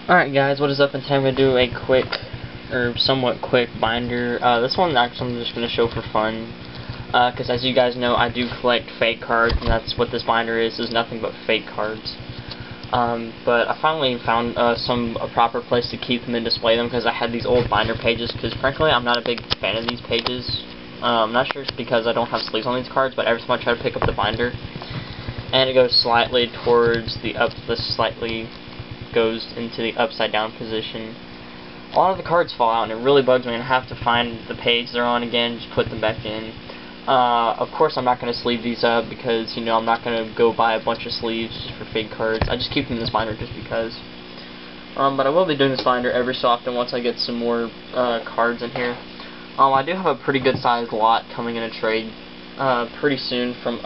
Alright guys, what is up? And today I'm going to do a quick, or somewhat quick binder. This one actually I'm just going to show for fun. Because as you guys know, I do collect fake cards, and that's what this binder is nothing but fake cards. But I finally found a proper place to keep them and display them, because I had these old binder pages, because frankly I'm not a big fan of these pages. I'm not sure it's because I don't have sleeves on these cards, but every time I try to pick up the binder, and it goes slightly towards the slightly goes into the upside down position, a lot of the cards fall out, and it really bugs me, and I have to find the page they're on again, just put them back in. Of course I'm not going to sleeve these up, because, you know, I'm not going to go buy a bunch of sleeves just for fake cards. I just keep them in this binder just because. But I will be doing this binder every so often once I get some more cards in here. I do have a pretty good sized lot coming in a trade pretty soon from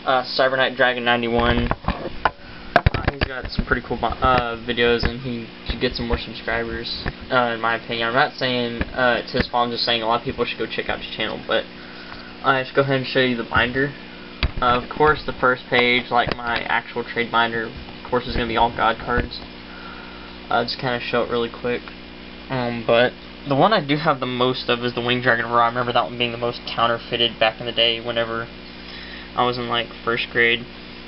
Cyber Knight Dragon 91. He's got some pretty cool videos, and he should get some more subscribers, in my opinion. I'm not saying it's his fault, I'm just saying a lot of people should go check out his channel, but I should go ahead and show you the binder. Of course, the first page, like my actual trade binder, of course, is going to be all God cards. I'll just kind of show it really quick. But the one I do have the most of is the Winged Dragon Raw. I remember that one being the most counterfeited back in the day whenever I was in, like, first grade,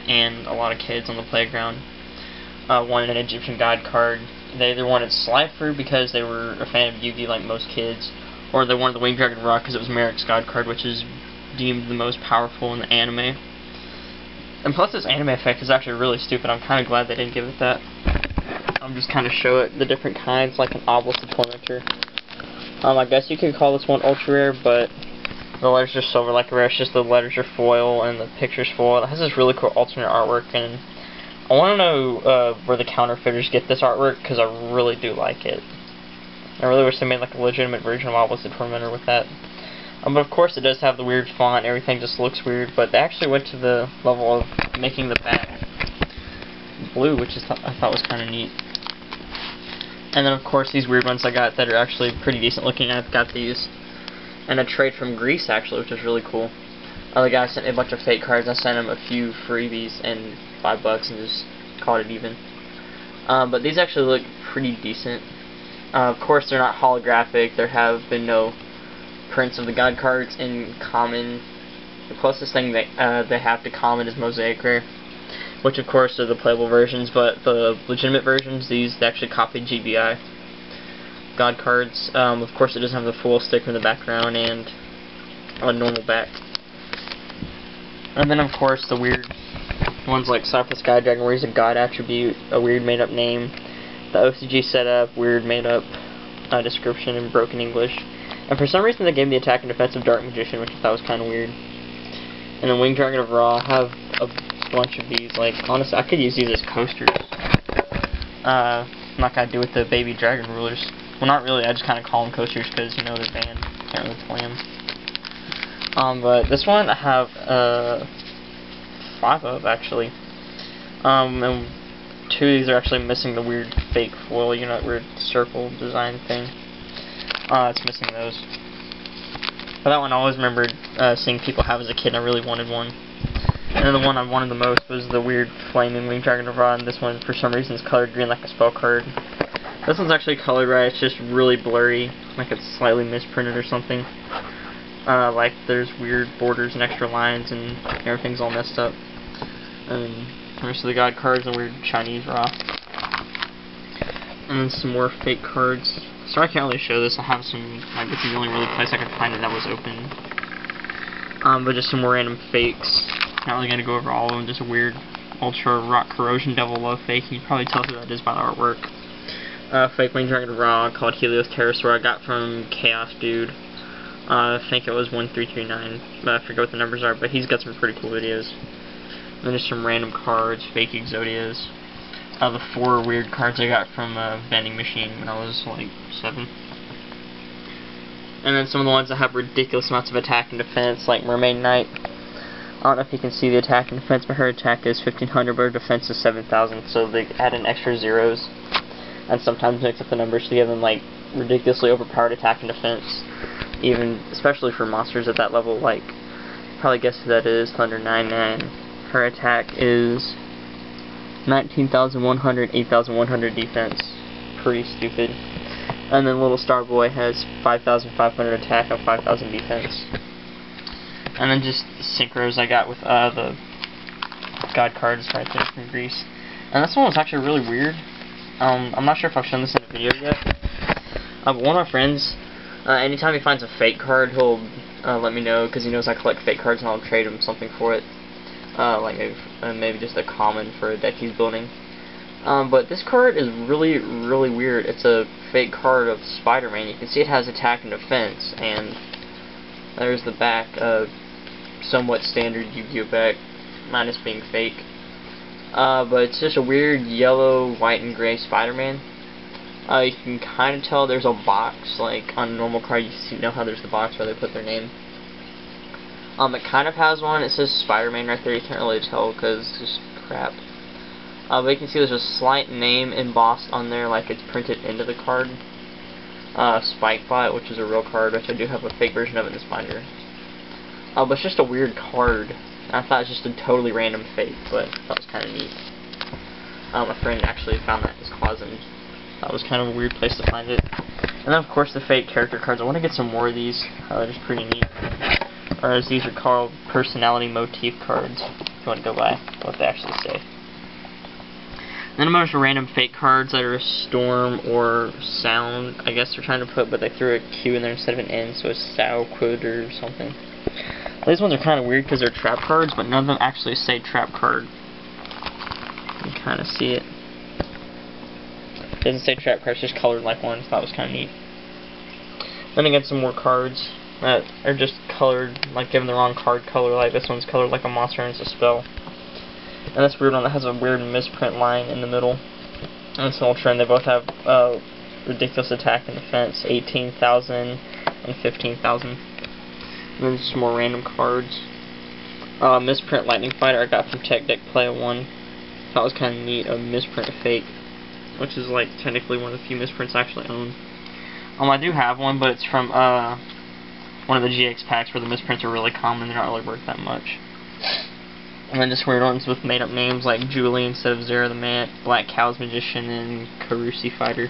and a lot of kids on the playground wanted an Egyptian God card. They either wanted Slifer because they were a fan of Yugioh like most kids, or they wanted the Winged Dragon Rock because it was Merrick's God card, which is deemed the most powerful in the anime. And plus this anime effect is actually really stupid. I'm kind of glad they didn't give it that. I'm just kind of show it the different kinds, like an obelisk tormentor. I guess you could call this one ultra rare, but the letters are silver like rare. It's just the letters are foil and the picture's foil. It has this really cool alternate artwork, and I want to know where the counterfeiters get this artwork, because I really do like it. I really wish they made like a legitimate version of Obelisk the Tormentor with that. But of course it does have the weird font, everything just looks weird, but they actually went to the level of making the back blue, which I thought was kind of neat. And then of course these weird ones I got that are actually pretty decent looking. I've got these and a trade from Greece actually, which is really cool. The guy sent me a bunch of fake cards. I sent him a few freebies and $5 and just called it even. But these actually look pretty decent. Of course they're not holographic. There have been no prints of the God cards in common. The closest thing they have to common is Mosaic Rare, which of course are the playable versions, but the legitimate versions, these they actually copied GBI God cards. Of course it doesn't have the full sticker in the background and a normal back. And then of course the weird ones like Cypher Sky Dragon, where he's a God attribute, a weird made up name, the OCG setup, weird made up description in broken English. And for some reason they gave me the attack and defense of Dark Magician, which I thought was kind of weird. And then Winged Dragon of Ra, I have a bunch of these. Like, honestly, I could use these as coasters. Like I do with the baby dragon rulers. Well, not really, I just kind of call them coasters because, you know, they're banned. Can't really play them. But this one I have 5 of, actually. And 2 of these are actually missing the weird fake foil, you know, that weird circle design thing. It's missing those. But that one I always remembered seeing people have as a kid, and I really wanted one. And then the one I wanted the most was the weird flaming Winged Dragon of Ra, and this one for some reason is colored green like a spell card. This one's actually colored right, it's just really blurry, like it's slightly misprinted or something. Like there's weird borders and extra lines and everything's all messed up. And the rest of the God cards and weird Chinese Ra. And then some more fake cards. Sorry I can't really show this, I have some, like this is the only really place I could find it that was open. But just some more random fakes. Not really gonna go over all of them, just a weird Ultra Rock Corrosion Devil Love fake. You can probably tell who that is by the artwork. Fake Winged Dragon Raw called Helios Pterosaur I got from Chaos Dude. I think it was 1339. I forget what the numbers are, but he's got some pretty cool videos. And then just some random cards, fake Exodias. The 4 weird cards I got from a vending machine when I was like 7. And then some of the ones that have ridiculous amounts of attack and defense, like Mermaid Knight. I don't know if you can see the attack and defense, but her attack is 1500, but her defense is 7000, so they add in extra zeros. And sometimes mix up the numbers to give them like ridiculously overpowered attack and defense. Even, especially for monsters at that level, like, probably guess who that is, Thunder 99. Her attack is 19,100, 8,100 defense. Pretty stupid. And then Little Star Boy has 5,500 attack and 5,000 defense. And then just synchros I got with the God cards right there from Greece. And this one was actually really weird. I'm not sure if I've shown this in a video yet. But one of my friends, anytime he finds a fake card, he'll let me know, because he knows I collect fake cards and I'll trade him something for it. Like maybe just a common for a deck he's building. But this card is really, really weird. It's a fake card of Spider-Man. You can see it has attack and defense, and there's the back, somewhat standard Yu-Gi-Oh back, minus being fake. But it's just a weird yellow, white, and gray Spider-Man. You can kind of tell there's a box, like on a normal card you know how there's the box where they put their name. It kind of has one, it says Spider-Man right there, you can't really tell because it's just crap. But you can see there's a slight name embossed on there like it's printed into the card. Spikebot, which is a real card, which I do have a fake version of in this binder. But it's just a weird card. I thought it was just a totally random fake, but I thought it was kind of neat. My friend actually found that in his closet and thought it was kind of a weird place to find it. And then of course the fake character cards. I want to get some more of these. They're just pretty neat. Or as these are called, personality motif cards, if you want to go by what they actually say. Then a bunch of random fake cards that are storm or sound, I guess they're trying to put, but they threw a Q in there instead of an N, so it's Quid or something. These ones are kind of weird because they're trap cards, but none of them actually say trap card. You can kind of see it. It doesn't say trap card, it's just colored like one, so that was kind of neat. Then I get some more cards that are just colored, like given the wrong card color, like this one's colored like a monster and it's a spell. And this weird one that has a weird misprint line in the middle. And it's an Ultra, and they both have ridiculous attack and defense, 18,000 and 15,000. And then some more random cards. Misprint Lightning Fighter I got from Tech Deck Play 1. That was kind of neat, a misprint fake, which is like technically one of the few misprints I actually own. I do have one, but it's from one of the GX packs where the misprints are really common, they're not really worth that much. And then just weird ones with made up names like Julie instead of Zara the Mat, Black Cow's Magician, and Karusi Fighter.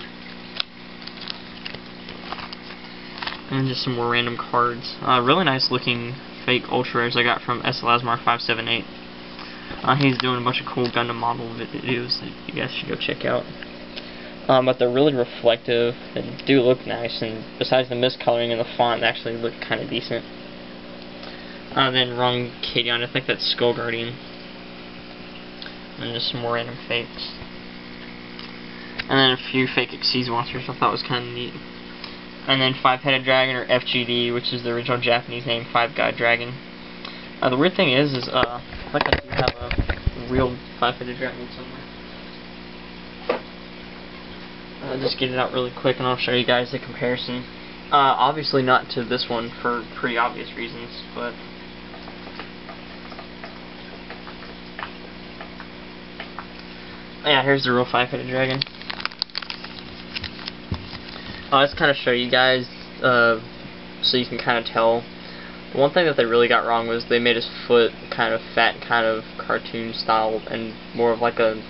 And then just some more random cards. Really nice looking fake ultra rares I got from SLasmar578. He's doing a bunch of cool Gundam model videos that you guys should go check out. But they're really reflective and do look nice, and besides the miscoloring and the font, they actually look kind of decent. Then wrong Kadion, I think that's Skull Guardian. And just some more random fakes. And then a few fake Xyz monsters I thought was kind of neat. And then Five-Headed Dragon, or FGD, which is the original Japanese name, Five Guy Dragon. The weird thing is I think I do have a real Five-Headed Dragon somewhere. I'll just get it out really quick and I'll show you guys the comparison. Obviously not to this one for pretty obvious reasons, but yeah, here's the real Five-Headed Dragon. I'll just kind of show you guys so you can kind of tell. One thing that they really got wrong was they made his foot kind of fat, kind of cartoon style, and more of like a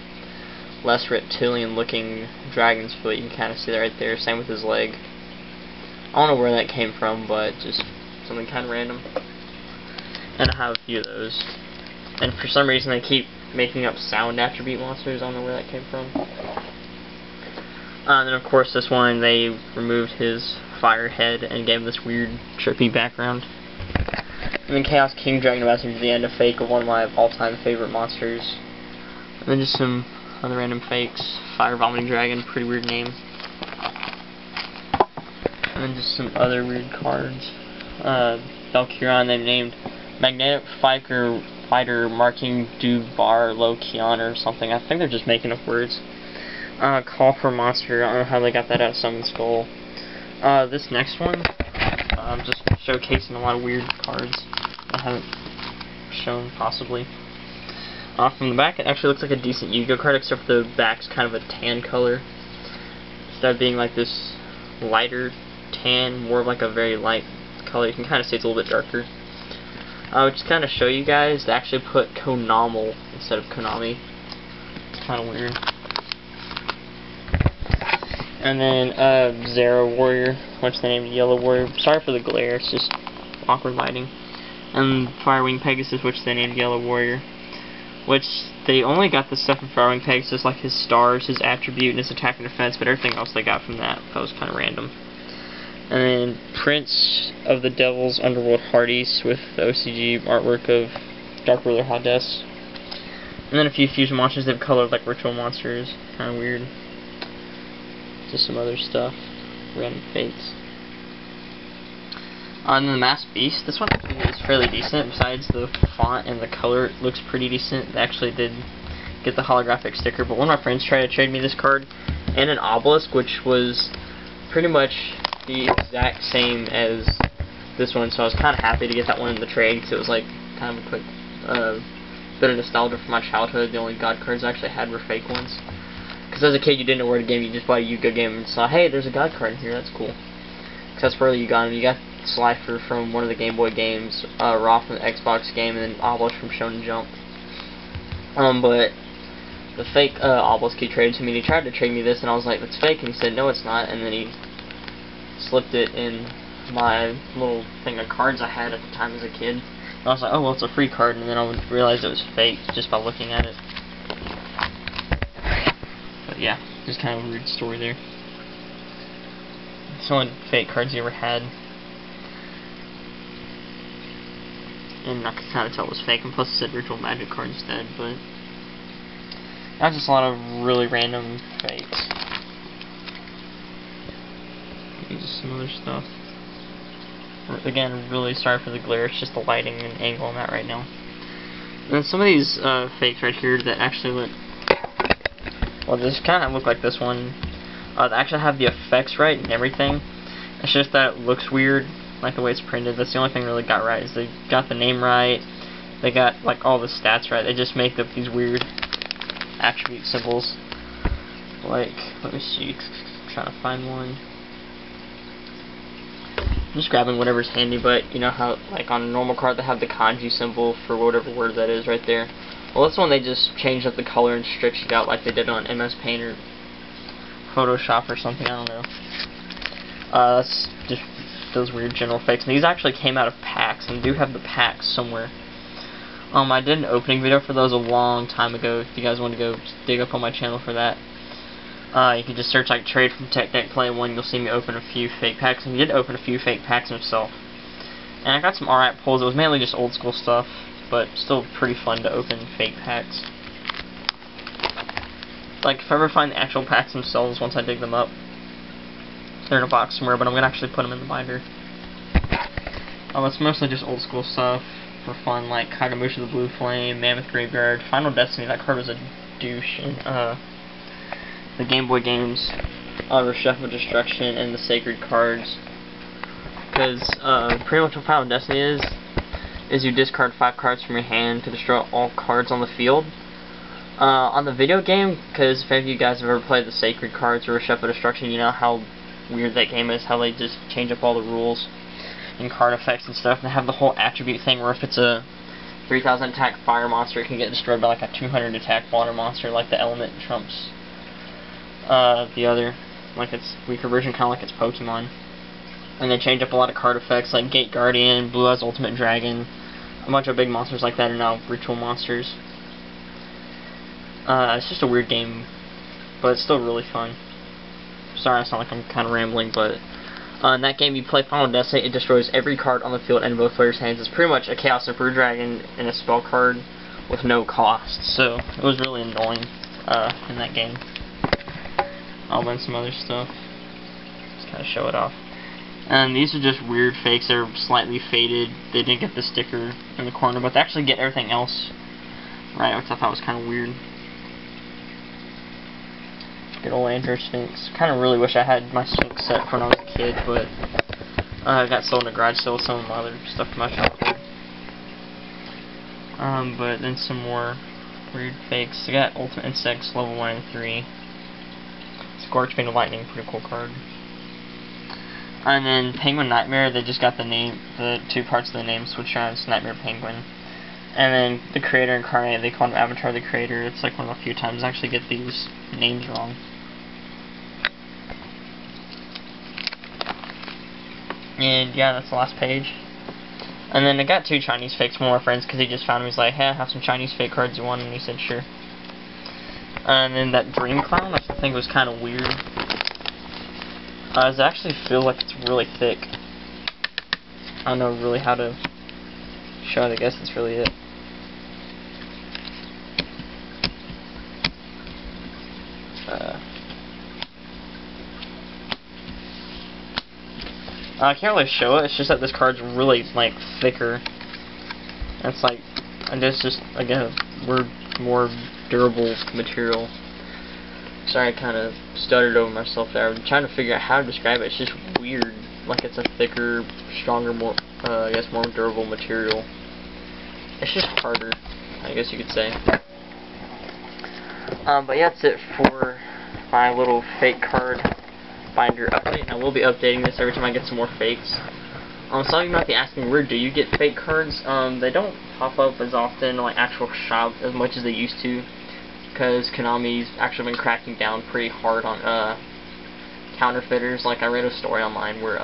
less reptilian looking dragon's foot. You can kind of see that right there. Same with his leg. I don't know where that came from, but just something kind of random. And I have a few of those. And for some reason they keep making up sound attribute monsters. I don't know where that came from. And then of course this one, they removed his fire head and gave him this weird trippy background. And then Chaos King Dragon Messenger, the end of fake of one of my all-time favorite monsters. And then just some other random fakes. Fire Vomiting Dragon, pretty weird name. And then just some other weird cards. Valkyrion, they named Magnetic Fighter Marking Dubar Lokion or something. I think they're just making up words. Call for Monster, I don't know how they got that out of Summon Skull. This next one, I'm just showcasing a lot of weird cards I haven't shown, possibly. From the back, it actually looks like a decent Yu-Gi-Oh card, except for the back's kind of a tan color. Instead of being like this lighter tan, more of like a very light color. You can kind of see it's a little bit darker. I would just kind of show you guys to actually put Konami instead of Konami. kind of weird. And then Zero Warrior, what's the name? Yellow Warrior. Sorry for the glare, it's just awkward lighting. And Firewing Pegasus, which they named Yellow Warrior. Which they only got the stuff from Firewing Pegasus, like his stars, his attribute, and his attack and defense, but everything else they got from that. That was kind of random. And then Prince of the Devil's Underworld Hardys with the OCG artwork of Dark Ruler Hades. And then a few fusion monsters they've colored like ritual monsters. Kind of weird. Just some other stuff. Random fakes. And then the Masked Beast. This one actually is fairly decent. Besides the font and the color, it looks pretty decent. They actually did get the holographic sticker. But one of my friends tried to trade me this card and an obelisk, which was pretty much the exact same as this one. So I was kind of happy to get that one in the trade because it was like kind of a quick bit of nostalgia from my childhood. The only God cards I actually had were fake ones. Because as a kid, you didn't know where to game. You just bought a Yugioh game and saw, hey, there's a God card in here. That's cool. Because that's where you got them. You got Slifer from one of the Game Boy games, Raw from the Xbox game, and then Obelisk from Shonen Jump. But the fake Obelisk he traded to me, and he tried to trade me this, and I was like, that's fake, and he said, no, it's not, and then he slipped it in my little thing of cards I had at the time as a kid. And I was like, oh, well, it's a free card, and then I realized it was fake just by looking at it. But yeah, just kind of a weird story there. It's the only fake cards he ever had. And I could kind of tell it was fake, and plus it said Ritual Magic card instead, but that's just a lot of really random fakes. Just some other stuff. Again, really sorry for the glare, it's just the lighting and angle on that right now. And then some of these fakes right here that actually look, well, this kind of look like this one. They actually have the effects right and everything. It's just that it looks weird, like the way it's printed. That's the only thing really got right, is they got the name right, they got like all the stats right. They just make up these weird attribute symbols. Like, let me see, I'm trying to find one. I'm just grabbing whatever's handy, but you know how like on a normal card they have the kanji symbol for whatever word that is right there. Well, this one they just changed up the color and stretched it out like they did on MS Paint or Photoshop or something, I don't know. That's just those weird general fakes. And these actually came out of packs, and I do have the packs somewhere. I did an opening video for those a long time ago. If you guys want to go dig up on my channel for that, you can just search like Trade from Tech Deck Play 1. You'll see me open a few fake packs, and he did open a few fake packs himself. And I got some alright pulls. It was mainly just old school stuff, but still pretty fun to open fake packs. Like, if I ever find the actual packs themselves, once I dig them up, they're in a box somewhere, but I'm going to actually put them in the binder. It's mostly just old school stuff for fun, like Kagamusha the Blue Flame, Mammoth Graveyard, Final Destiny. That card was a douche in the Game Boy games, Reshuffle Destruction, and the Sacred cards. Because pretty much what Final Destiny is you discard 5 cards from your hand to destroy all cards on the field. On the video game, because if any of you guys have ever played the Sacred cards or Reshuffle Destruction, you know how weird that game is, how they just change up all the rules and card effects and stuff. And they have the whole attribute thing where if it's a 3000 attack fire monster, it can get destroyed by like a 200 attack water monster, like the element trumps the other, like its weaker version, kind of like its Pokemon. And they change up a lot of card effects like Gate Guardian, Blue Eyes Ultimate Dragon, a bunch of big monsters like that are now ritual monsters. It's just a weird game, but it's still really fun. Sorry, I sound like I'm kind of rambling, but in that game you play Final Destiny, it destroys every card on the field and in both players' hands. It's pretty much a Chaos Emperor Dragon and a spell card with no cost, so it was really annoying in that game. I'll win some other stuff, just kind of show it off. And these are just weird fakes. They're slightly faded. They didn't get the sticker in the corner, but they actually get everything else right, which I thought was kind of weird. Good old Andrew Sphinx. Kind of really wish I had my Sphinx set when I was a kid, but I got sold in a garage sale with some of my other stuff from my childhood. But then some more weird fakes. I got Ultimate Insects, level 1 and 3. Scorch Bane of Lightning, pretty cool card. And then Penguin Nightmare, they just got the name, the 2 parts of the name switched around. It's Nightmare Penguin. And then the creator incarnate, they call him Avatar the Creator. It's like one of the few times I actually get these names wrong. And yeah, that's the last page. And then I got 2 Chinese fakes from one of my friends because he just found me. He's like, hey, I have some Chinese fake cards you want? And he said, sure. And then that Dream Clown, I think was kind of weird. I actually feel like it's really thick. I don't know really how to show it. I guess that's really it. I can't really show it. It's just that this card's really like thicker. And it's like, I guess just again, more durable material. Sorry, I kind of stuttered over myself there. I'm trying to figure out how to describe it. It's just weird. Like it's a thicker, stronger, more I guess more durable material. It's just harder, I guess you could say. But yeah, that's it for my little fake card binder update. I will be updating this every time I get some more fakes. Some of you might be asking, where do you get fake cards? They don't pop up as often like actual shop as much as they used to, because Konami's actually been cracking down pretty hard on counterfeiters. Like I read a story online where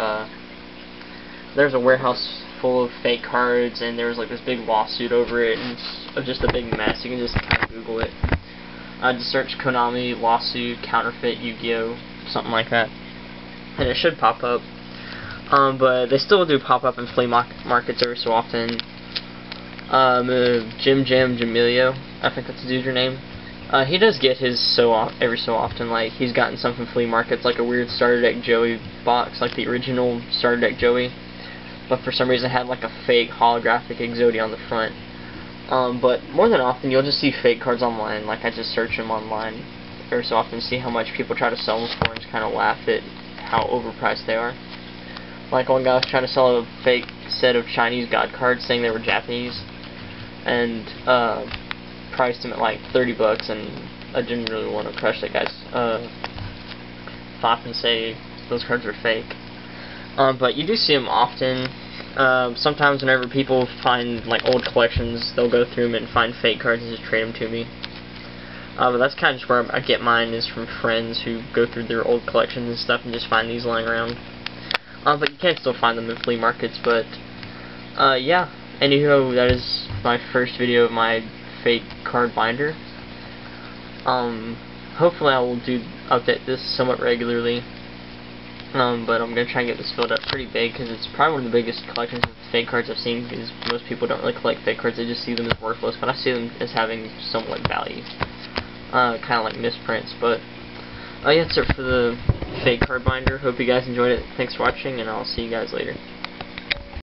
there's a warehouse full of fake cards, and there was like this big lawsuit over it, and it's just a big mess. You can just kind of Google it. Just search Konami lawsuit counterfeit Yu-Gi-Oh, something like that, and it should pop up. But they still do pop up in flea markets every so often. Yugioh, I think that's his username. He does get his every so often. Like he's gotten some from flea markets, like a weird starter deck Joey box, like the original starter deck Joey, but for some reason it had like a fake holographic Exodia on the front. But more than often you'll just see fake cards online. Like I just search them online every so often, see how much people try to sell them for, and just kind of laugh at how overpriced they are. Like one guy was trying to sell a fake set of Chinese God cards, saying they were Japanese, and priced them at like $30, and I didn't really want to crush that guy's thought and say those cards are fake. But you do see them often. Sometimes whenever people find like old collections, they'll go through them and find fake cards and just trade them to me. But that's kind of just where I get mine, is from friends who go through their old collections and stuff and just find these lying around. But you can still find them in flea markets. But yeah, anywho, that is my first video of my fake card binder. Hopefully I will update this somewhat regularly. But I'm going to try and get this filled up pretty big, because it's probably one of the biggest collections of fake cards I've seen, because most people don't really collect fake cards, they just see them as worthless, but I see them as having somewhat value. Kind of like misprints. But yeah, that's it for the fake card binder. Hope you guys enjoyed it. Thanks for watching, and I'll see you guys later.